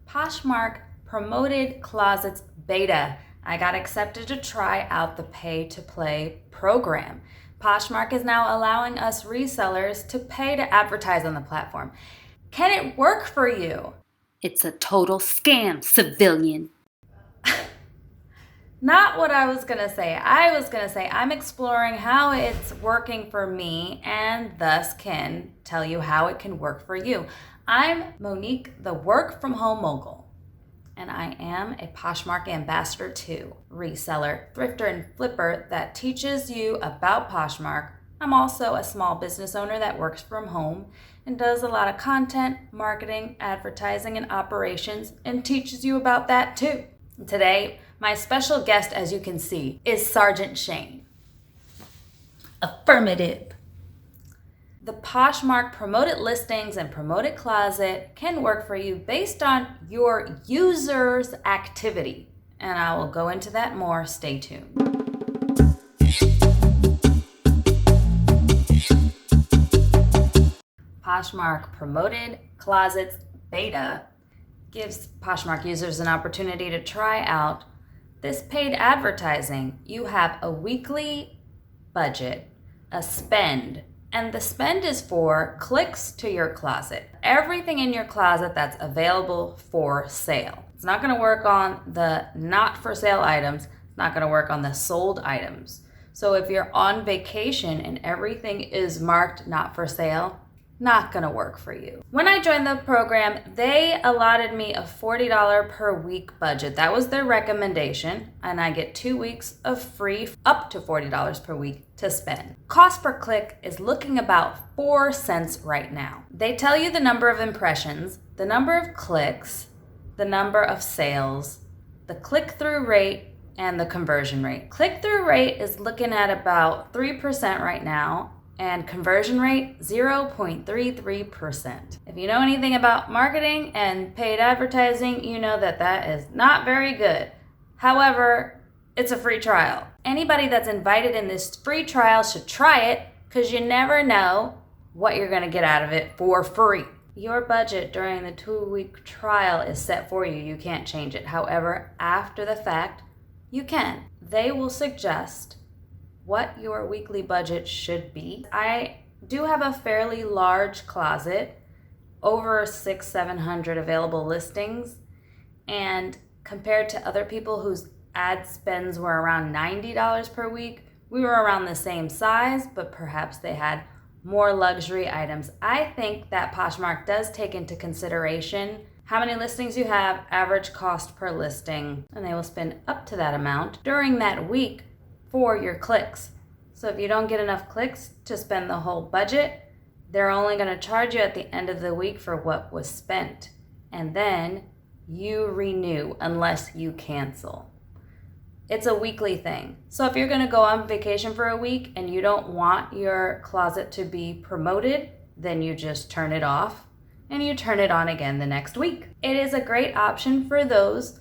Poshmark Promoted Closets Beta. I got accepted to try out the pay-to-play program. Poshmark is now allowing us resellers to pay to advertise on the platform. Can it work for you? It's a total scam, civilian. Not what I was going to say. I was going to say I'm exploring how it's working for me and thus can tell you how it can work for you. I'm Monique, the work from home mogul, and I am a Poshmark ambassador too, reseller, thrifter, and flipper that teaches you about Poshmark. I'm also a small business owner that works from home and does a lot of content, marketing, advertising, and operations, and teaches you about that too. Today, my special guest, as you can see, is Sergeant Shane. Affirmative. The Poshmark Promoted Listings and Promoted Closet can work for you based on your user's activity. And I will go into that more. Stay tuned. Poshmark Promoted Closets Beta gives Poshmark users an opportunity to try out this paid advertising. You have a weekly budget, a spend, and the spend is for clicks to your closet. Everything in your closet that's available for sale. It's not going to work on the not for sale items. It's not going to work on the sold items. So if you're on vacation and everything is marked not for sale, not gonna work for you. When I joined the program, they allotted me a $40 per week budget. That was their recommendation, and I get 2 weeks of free, up to $40 per week to spend. Cost per click is looking about 4 cents right now. They tell you the number of impressions, the number of clicks, the number of sales, the click-through rate, and the conversion rate. Click-through rate is looking at about 3% right now, and conversion rate 0.33%. If you know anything about marketing and paid advertising, you know that that is not very good. However, it's a free trial. Anybody that's invited in this free trial should try it, because you never know what you're going to get out of it for free. Your budget during the 2-week trial is set for you. You can't change it. However, after the fact, you can. They will suggest what your weekly budget should be. I do have a fairly large closet, over 600-700 available listings, and compared to other people whose ad spends were around $90 per week, we were around the same size, but perhaps they had more luxury items. I think that Poshmark does take into consideration how many listings you have, average cost per listing, and they will spend up to that amount during that week for your clicks. So if you don't get enough clicks to spend the whole budget, they're only going to charge you at the end of the week for what was spent. And then you renew unless you cancel. It's a weekly thing. So if you're going to go on vacation for a week and you don't want your closet to be promoted, then you just turn it off and you turn it on again the next week. It is a great option for those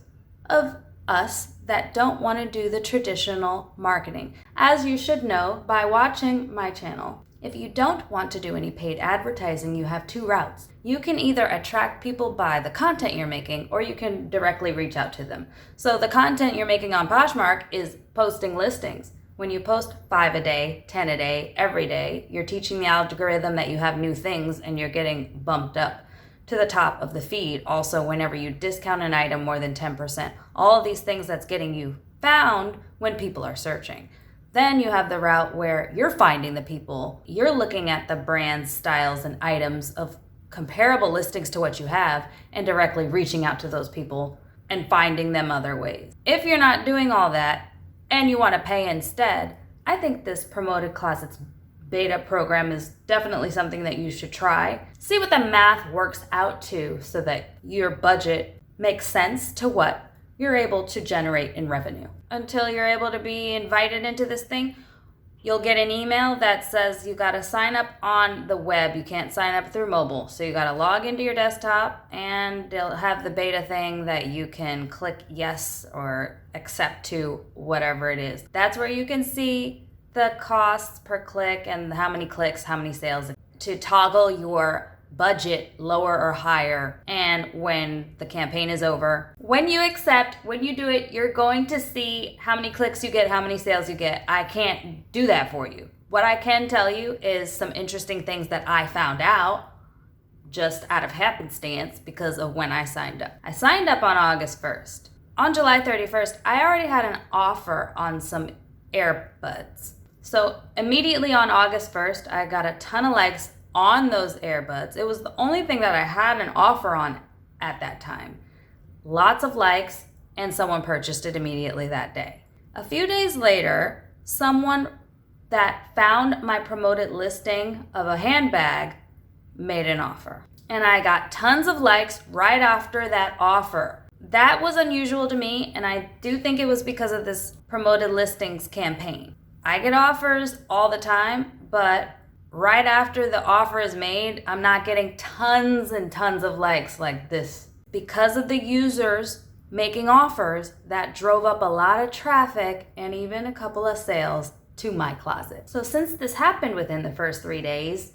of us that don't want to do the traditional marketing. As you should know by watching my channel, if you don't want to do any paid advertising, you have 2 routes. You can either attract people by the content you're making, or you can directly reach out to them. So the content you're making on Poshmark is posting listings. When you post 5 a day, 10 a day, every day, you're teaching the algorithm that you have new things and you're getting bumped up to the top of the feed. Also, whenever you discount an item more than 10%, all of these things that's getting you found when people are searching. Then you have the route where you're finding the people, you're looking at the brands, styles, and items of comparable listings to what you have and directly reaching out to those people and finding them other ways. If you're not doing all that and you want to pay instead, I think this Promoted Closets Beta program is definitely something that you should try. See what the math works out to so that your budget makes sense to what you're able to generate in revenue. Until you're able to be invited into this thing, you'll get an email that says you gotta sign up on the web. You can't sign up through mobile. So you gotta log into your desktop and they'll have the beta thing that you can click yes or accept to whatever it is. That's where you can see the costs per click and how many clicks, how many sales, to toggle your budget lower or higher, and when the campaign is over. When you accept, when you do it, you're going to see how many clicks you get, how many sales you get. I can't do that for you. What I can tell you is some interesting things that I found out just out of happenstance because of when I signed up. I signed up on August 1st. On July 31st, I already had an offer on some earbuds. So immediately on August 1st, I got a ton of likes on those earbuds. It was the only thing that I had an offer on at that time. Lots of likes, and someone purchased it immediately that day. A few days later, someone that found my promoted listing of a handbag made an offer. And I got tons of likes right after that offer. That was unusual to me, and I do think it was because of this promoted listings campaign. I get offers all the time, but right after the offer is made, I'm not getting tons and tons of likes like this. Because of the users making offers, that drove up a lot of traffic and even a couple of sales to my closet. So since this happened within the first 3 days,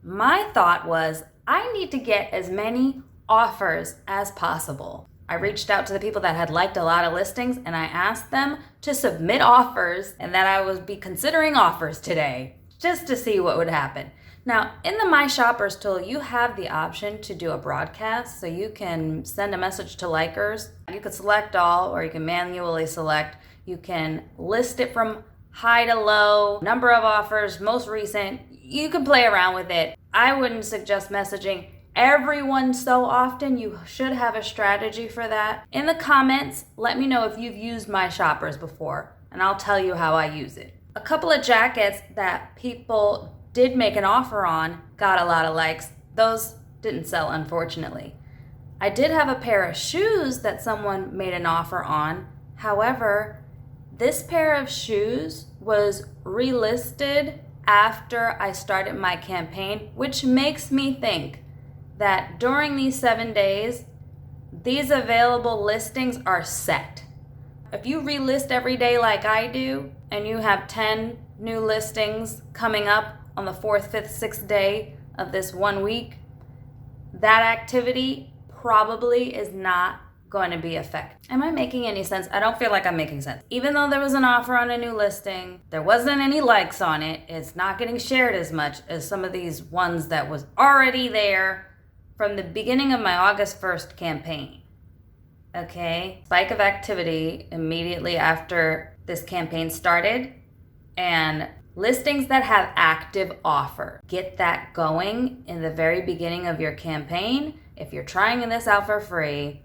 my thought was I need to get as many offers as possible. I reached out to the people that had liked a lot of listings and I asked them to submit offers and that I would be considering offers today just to see what would happen. Now, in the My Shoppers tool, you have the option to do a broadcast, so you can send a message to likers. You could select all, or you can manually select. You can list it from high to low, number of offers, most recent. You can play around with it. I wouldn't suggest messaging everyone so often. You should have a strategy for that. In the comments, let me know if you've used My Shoppers before, and I'll tell you how I use it. A couple of jackets that people did make an offer on got a lot of likes. Those didn't sell, unfortunately. I did have a pair of shoes that someone made an offer on. However, this pair of shoes was relisted after I started my campaign, which makes me think that during these 7 days, these available listings are set. If you relist every day like I do, and you have 10 new listings coming up on the 4th, 5th, 6th day of this 1 week, that activity probably is not going to be effective. Am I making any sense? I don't feel like I'm making sense. Even though there was an offer on a new listing, there wasn't any likes on it. It's not getting shared as much as some of these ones that was already there from the beginning of my August 1st campaign. Okay, spike of activity immediately after this campaign started, and listings that have active offer. Get that going in the very beginning of your campaign if you're trying this out for free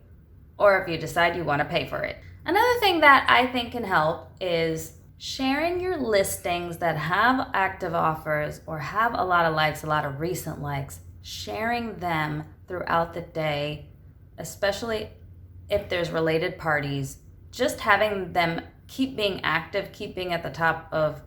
or if you decide you want to pay for it. Another thing that I think can help is sharing your listings that have active offers or have a lot of likes, a lot of recent likes, sharing them throughout the day, especially if there's related parties, just having them keep being active, keep being at the top of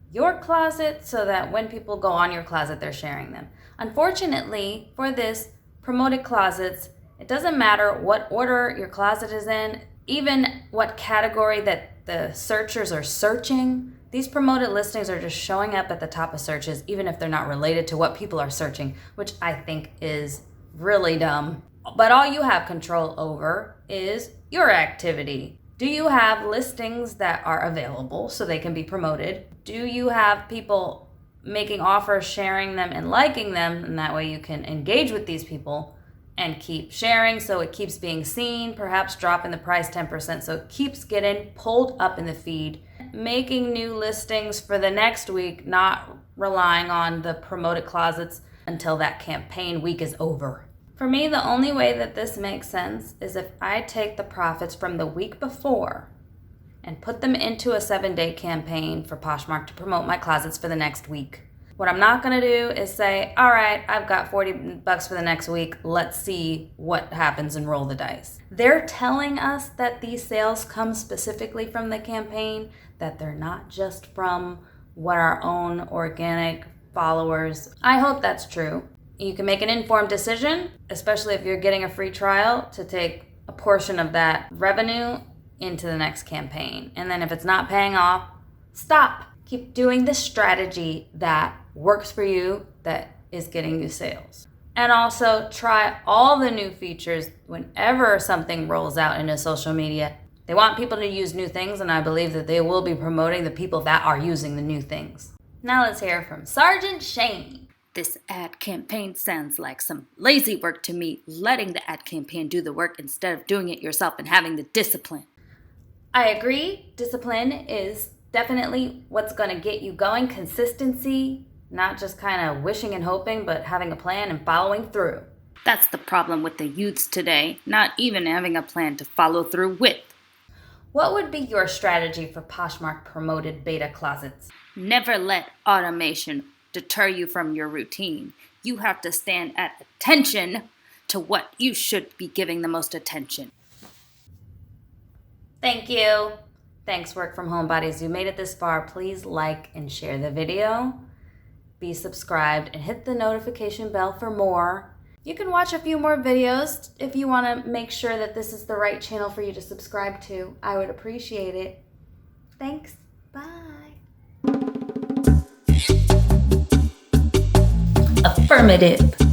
your closet so that when people go on your closet, they're sharing them. Unfortunately, for this promoted closets, it doesn't matter what order your closet is in, even what category that the searchers are searching. These promoted listings are just showing up at the top of searches, even if they're not related to what people are searching, which I think is really dumb. But all you have control over is your activity. Do you have listings that are available so they can be promoted? Do you have people making offers, sharing them, and liking them? And that way you can engage with these people and keep sharing so it keeps being seen, perhaps dropping the price 10% so it keeps getting pulled up in the feed. Making new listings for the next week, not relying on the promoted closets until that campaign week is over. For me, the only way that this makes sense is if I take the profits from the week before and put them into a 7-day campaign for Poshmark to promote my closets for the next week. What I'm not gonna do is say, all right, I've got $40 for the next week, let's see what happens and roll the dice. They're telling us that these sales come specifically from the campaign, that they're not just from what our own organic followers. I hope that's true. You can make an informed decision, especially if you're getting a free trial, to take a portion of that revenue into the next campaign. And then if it's not paying off, stop. Keep doing the strategy that works for you, that is getting you sales. And also try all the new features whenever something rolls out into social media. They want people to use new things, and I believe that they will be promoting the people that are using the new things. Now let's hear from Sergeant Shane. This ad campaign sounds like some lazy work to me, letting the ad campaign do the work instead of doing it yourself and having the discipline. I agree. Discipline is definitely what's going to get you going. Consistency, not just kind of wishing and hoping, but having a plan and following through. That's the problem with the youths today, not even having a plan to follow through with. What would be your strategy for Poshmark Promoted Beta Closets? Never let automation deter you from your routine. You have to stand at attention to what you should be giving the most attention. Thank you. Thanks, work from home buddies. You made it this far. Please like and share the video. Be subscribed and hit the notification bell for more. You can watch a few more videos if you want to make sure that this is the right channel for you to subscribe to. I would appreciate it. Thanks. Bye. Affirmative.